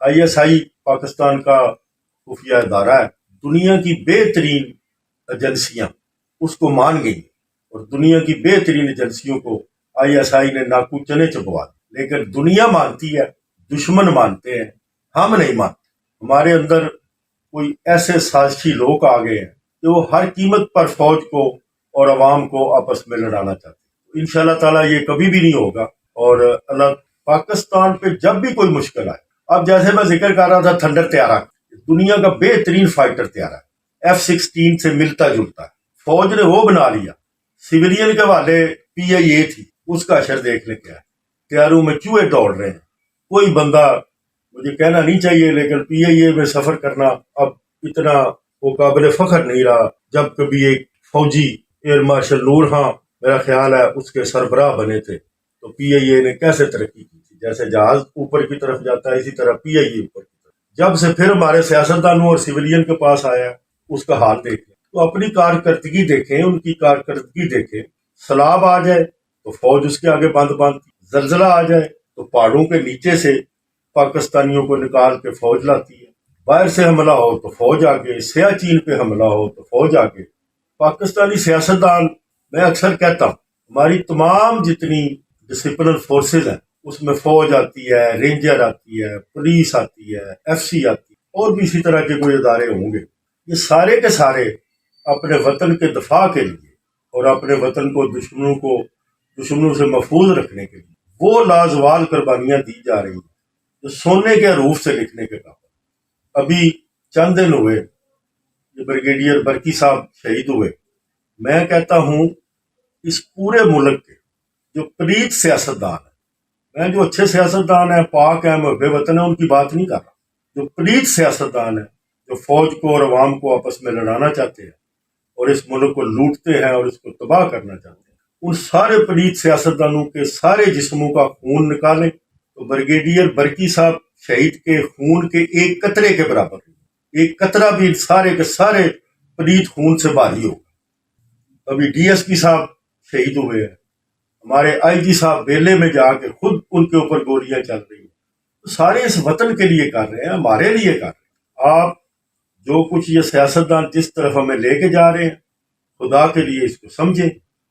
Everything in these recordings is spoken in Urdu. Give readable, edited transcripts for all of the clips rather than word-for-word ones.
ISI پاکستان کا خفیہ ادارہ ہے، دنیا کی بہترین ایجنسیاں اس کو مان گئی اور دنیا کی بہترین ایجنسیوں کو ISI نے ناکو چنے چبوا دی، لیکن دنیا مانتی ہے، دشمن مانتے ہیں، ہم نہیں مانتے۔ ہمارے اندر کوئی ایسے سازشی لوگ آ گئے ہیں کہ وہ ہر قیمت پر فوج کو اور عوام کو آپس میں لڑانا چاہتے ہیں۔ انشاءاللہ تعالیٰ یہ کبھی بھی نہیں ہوگا، اور اللہ پاکستان پہ جب بھی کوئی مشکل آئے، اب جیسے میں ذکر کر رہا تھا تھنڈر طیارہ، دنیا کا بہترین فائٹر طیارہ ہے، F-16 سے ملتا جلتا ہے، فوج نے وہ بنا لیا، سویلین کے والے PIA تھی، اس کا اشر دیکھ لیں کیا ہے، طیاروں میں چوہے دوڑ رہے ہیں۔ کوئی بندہ، مجھے کہنا نہیں چاہیے لیکن PIA میں سفر کرنا اب اتنا وہ قابل فخر نہیں رہا، جب کبھی ایک فوجی ایئر مارشل نور خان میرا خیال ہے اس کے سربراہ بنے تھے، تو PIA نے کیسے ترقی کی تھی، جیسے جہاز اوپر کی طرف جاتا ہے اسی طرح PIA اوپر کی طرف، جب سے پھر ہمارے سیاستدانوں اور سویلین کے پاس آیا اس کا حال دیکھیں تو اپنی کارکردگی دیکھیں، ان کی کارکردگی دیکھیں، سیلاب آ جائے تو فوج اس کے آگے بند باندھتی، زلزلہ آ جائے تو پہاڑوں کے نیچے سے پاکستانیوں کو نکال کے فوج لاتی ہے، باہر سے حملہ ہو تو فوج آگے، سیاچین پہ حملہ ہو تو فوج آگے۔ پاکستانی سیاستدان، میں اکثر کہتا ہوں ہماری تمام جتنی ڈسپلن فورسز ہیں اس میں فوج آتی ہے، رینجر آتی ہے، پولیس آتی ہے، FC آتی ہے، اور بھی اسی طرح کے کوئی ادارے ہوں گے، یہ سارے کے سارے اپنے وطن کے دفاع کے لیے اور اپنے وطن کو دشمنوں سے محفوظ رکھنے کے لیے وہ لازوال قربانیاں دی جا رہی ہیں جو سونے کے حروف سے لکھنے کے قابل۔ ابھی چند دن ہوئے یہ بریگیڈیئر برکی صاحب شہید ہوئے۔ میں کہتا ہوں اس پورے ملک کے جو پلیت سیاستدان ہیں، میں جو اچھے سیاستدان ہیں، پاک ہیں، محب وطن ہیں، ان کی بات نہیں کر رہا، جو پلیت سیاستدان ہیں، جو فوج کو اور عوام کو آپس میں لڑانا چاہتے ہیں اور اس ملک کو لوٹتے ہیں اور اس کو تباہ کرنا چاہتے ہیں، ان سارے پلیت سیاستدانوں کے سارے جسموں کا خون نکالیں تو بریگیڈیئر برکی صاحب شہید کے خون کے ایک قطرے کے برابر نہیں، ایک قطرہ بھی سارے کے سارے پلیت خون سے بھاری ہوگا۔ ابھی DSP صاحب شہید ہوئے ہیں، ہمارے IG صاحب بیلے میں جا کے خود ان کے اوپر گولیاں چل رہی ہیں، تو سارے اس وطن کے لیے کر رہے ہیں، ہمارے لیے کر رہے ہیں۔ آپ جو کچھ یہ سیاستدان جس طرف ہمیں لے کے جا رہے ہیں، خدا کے لیے اس کو سمجھیں۔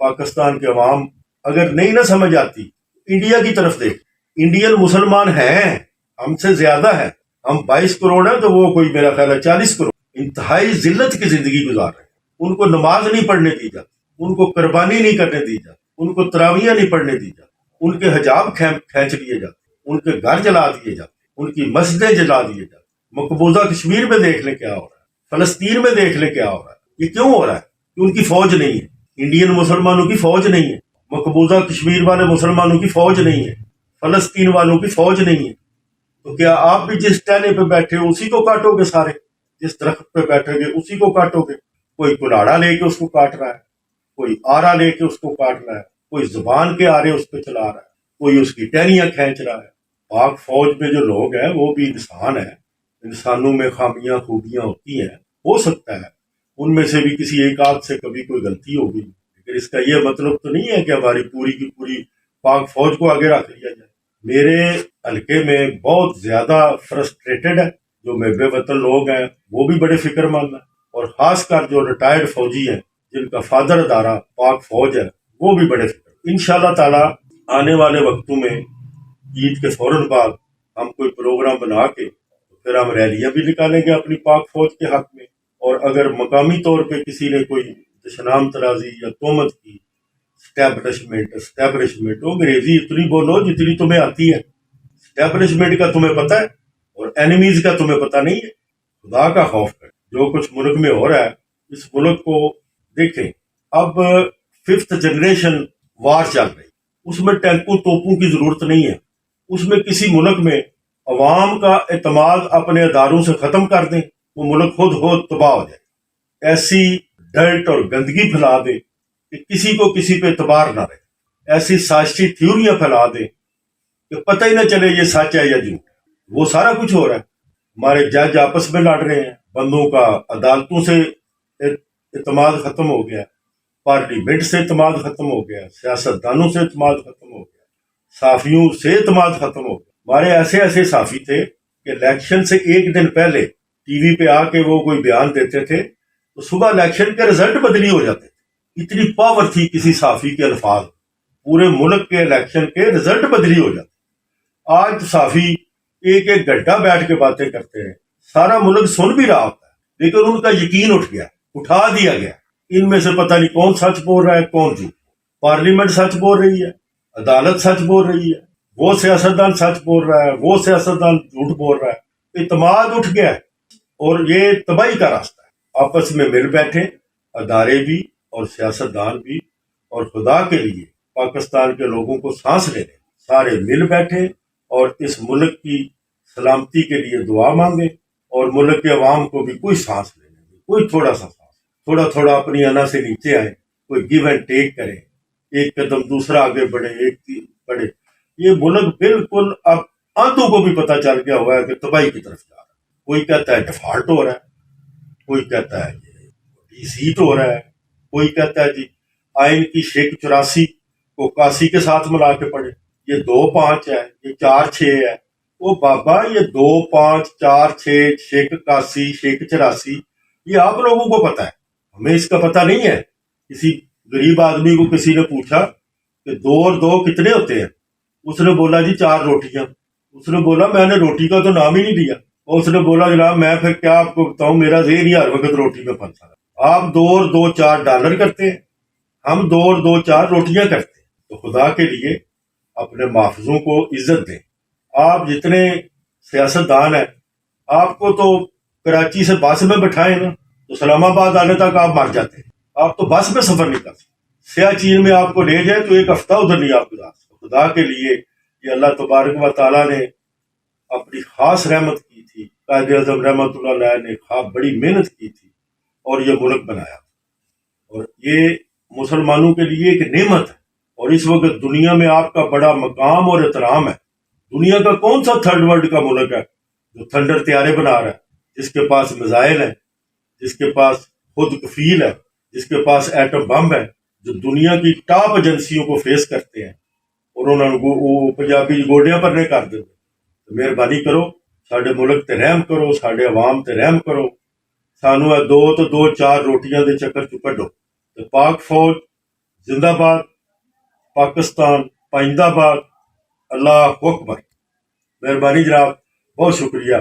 پاکستان کے عوام اگر نہیں نہ سمجھ آتی، انڈیا کی طرف دیکھ، انڈین مسلمان ہیں، ہم سے زیادہ ہیں، ہم 22 کروڑ ہیں تو وہ کوئی میرا خیال ہے 40 کروڑ انتہائی ذلت کی زندگی گزار رہے ہیں۔ ان کو نماز نہیں پڑھنے دی جاتی، ان کو قربانی نہیں کرنے دی جاتی، ان کو تراویحیں نہیں پڑھنے دی جاتی، ان کے حجاب کھینچ لیے جاتے، ان کے گھر جلا دیے جاتے، ان کی مسجدیں جلا دیے جاتے۔ مقبوضہ کشمیر میں دیکھ لیں کیا ہو رہا ہے، فلسطین میں دیکھ لیں کیا ہو رہا ہے۔ یہ کیوں ہو رہا ہے؟ کہ ان کی فوج نہیں ہے، انڈین مسلمانوں کی فوج نہیں ہے، مقبوضہ کشمیر والے مسلمانوں کی فوج نہیں ہے، فلسطین والوں کی فوج نہیں ہے۔ تو کیا آپ بھی جس ٹہنے پہ بیٹھے ہو اسی کو کاٹو گے؟ سارے جس درخت پہ بیٹھے گے اسی کو کاٹو گے؟ کوئی کلاڑا لے کے اس کو کاٹ رہا ہے، کوئی آرا لے کے اس کو کاٹ رہا ہے، کوئی زبان کے آرے اس پہ چلا رہا ہے، کوئی اس کی ٹہنیاں کھینچ رہا ہے۔ پاک فوج میں جو لوگ ہیں وہ بھی انسان ہیں، انسانوں میں خامیاں خوبیاں ہوتی ہیں، ہو سکتا ہے ان میں سے بھی کسی ایک آدھ سے کبھی کوئی غلطی ہوگی، لیکن اس کا یہ مطلب تو نہیں ہے کہ ہماری پوری کی پوری پاک فوج کو آگے رکھ لیا جائے۔ میرے حلقے میں بہت زیادہ فرسٹریٹڈ ہے، جو محب وطن لوگ ہیں وہ بھی بڑے فکر مند ہیں، اور خاص کر جو ریٹائرڈ فوجی ہیں جن کا فادر ادارہ پاک فوج ہے وہ بھی بڑے فکر۔ انشاءاللہ تعالی آنے والے وقتوں میں عید کے فوراً بعد ہم کوئی پروگرام بنا کے پھر ہم ریلیاں بھی نکالیں گے اپنی پاک فوج کے حق میں، اور اگر مقامی طور پہ کسی نے کوئی دشنام ترازی یا تہمت کی، اسٹیبلشمنٹ انگریزی اتنی بولو جتنی تمہیں آتی ہے، اسٹیبلشمنٹ کا تمہیں پتہ ہے اور اینیمیز کا تمہیں پتہ نہیں ہے۔ خدا کا خوف کر، جو کچھ ملک میں ہو رہا ہے اس ملک کو دیکھیں، اب 5th جنریشن وار چل رہی، اس میں ٹینکوں توپوں کی ضرورت نہیں ہے، اس میں کسی ملک میں عوام کا اعتماد اپنے اداروں سے ختم کر دیں، وہ ملک خود تباہ ہو جائے۔ ایسی ڈرٹ اور گندگی پھیلا دے کہ کسی کو کسی پہ اعتبار نہ رہے، ایسی سازشی تھیوریاں پھیلا دیں کہ پتہ ہی نہ چلے یہ سچ ہے یا جھوٹ۔ وہ سارا کچھ ہو رہا ہے، ہمارے جج آپس میں لڑ رہے ہیں، بندوں کا عدالتوں سے اعتماد ختم ہو گیا، پارلیمنٹ سے اعتماد ختم ہو گیا، سیاستدانوں سے اعتماد ختم ہو گیا، صحافیوں سے اعتماد ختم ہو گیا۔ ہمارے ایسے صحافی تھے کہ الیکشن سے ایک دن پہلے ٹی وی پہ آ کے وہ کوئی بیان دیتے تھے تو صبح الیکشن کے رزلٹ بدلی ہو جاتے تھے. اتنی پاور تھی کسی صحافی کے الفاظ. پورے ملک کے الیکشن کے رزلٹ بدلی ہو جاتے. آج صحافی ایک ایک گھنٹہ بیٹھ کے باتیں کرتے ہیں, سارا ملک سن بھی رہا ہوتا ہے, لیکن ان کا یقین اٹھ گیا, اٹھا دیا گیا. ان میں سے پتہ نہیں کون سچ بول رہا ہے کون جھوٹ. پارلیمنٹ سچ بول رہی ہے, عدالت سچ بول رہی ہے, وہ سیاستدان سچ بول رہا ہے, وہ سیاستدان جھوٹ بول رہا ہے. اعتماد اٹھ گیا ہے اور یہ تباہی کا راستہ ہے. آپس میں مل بیٹھے ادارے بھی اور سیاستدان بھی, اور خدا کے لیے پاکستان کے لوگوں کو سانس لینے سارے مل بیٹھے اور اس ملک کی سلامتی کے لیے دعا مانگے, اور ملک کے عوام کو بھی کوئی سانس لینے دے, کوئی تھوڑا سا سانس, تھوڑا تھوڑا اپنی انا سے نیچے آئے, کوئی گیو اینڈ ٹیک کرے, ایک قدم دوسرا آگے بڑھے, ایک بڑھے. یہ ملک بالکل اب آندھوں کو بھی پتہ چل گیا ہوا ہے کہ تباہی کی طرف جا رہا ہے. کوئی کہتا ہے ڈیفالٹ ہو رہا ہے, کوئی کہتا ہے ڈی سیٹ ہو رہا ہے, کوئی کہتا ہے جی آئین کی شیک 84 کو 81 کے ساتھ ملا کے پڑھے, یہ 2-5 ہے, یہ 4-6 ہے. وہ بابا یہ 2-5-4-6 شیک 81 شیک 84 یہ آپ لوگوں کو پتہ ہے, ہمیں اس کا پتہ نہیں ہے. کسی غریب آدمی کو کسی نے پوچھا کہ 2 اور 2 کتنے ہوتے ہیں, اس نے بولا جی 4 روٹیاں. اس نے بولا میں نے روٹی کا تو نام ہی نہیں لیا. اور اس نے بولا جناب میں پھر کیا آپ کو بتاؤں, میرا ذہن ہی ہر وقت روٹی میں پھنسا رہا. آپ 2 اور 2 4 ڈالر کرتے ہیں, ہم 2 اور 2 4 روٹیاں کرتے ہیں. تو خدا کے لیے اپنے محافظوں کو عزت دیں. آپ جتنے سیاستدان ہیں, آپ کو تو کراچی سے بس میں بٹھائیں نا تو اسلام آباد آنے تک آپ مر جاتے ہیں. آپ تو بس میں سفر نہیں کر سکتے. سیاچین میں آپ کو لے جائے تو ایک ہفتہ ادھر نہیں آپ گزار سکتے. خدا کے لیے یہ اللہ تبارک و تعالیٰ نے اپنی خاص رحمت کی تھی. قائد اعظم رحمۃ اللہ علیہ نے بڑی محنت کی تھی اور یہ ملک بنایا, اور یہ مسلمانوں کے لیے ایک نعمت ہے. اور اس وقت دنیا میں آپ کا بڑا مقام اور احترام ہے. دنیا کا کون سا تھرڈ ورلڈ کا ملک ہے جو تھنڈر طیارے بنا رہا ہے, جس کے پاس میزائل ہے, جس کے پاس خود کفیل ہے, جس کے پاس ایٹم بم ہے, جو دنیا کی ٹاپ ایجنسیوں کو فیس کرتے ہیں, اور انہوں کو وہ پنجابی گوڈیاں پر نہیں کر دیتے. تو مہربانی کرو ساڈے ملک تے رحم کرو, ساڈے عوام تے رحم کرو. سانو 2 تو 2 4 روٹیاں دے چکر چ کڈو. تو پاک فوج زندہ باد, پاکستان پائندہ باد, اللہ اکبر. مہربانی جناب, بہت شکریہ.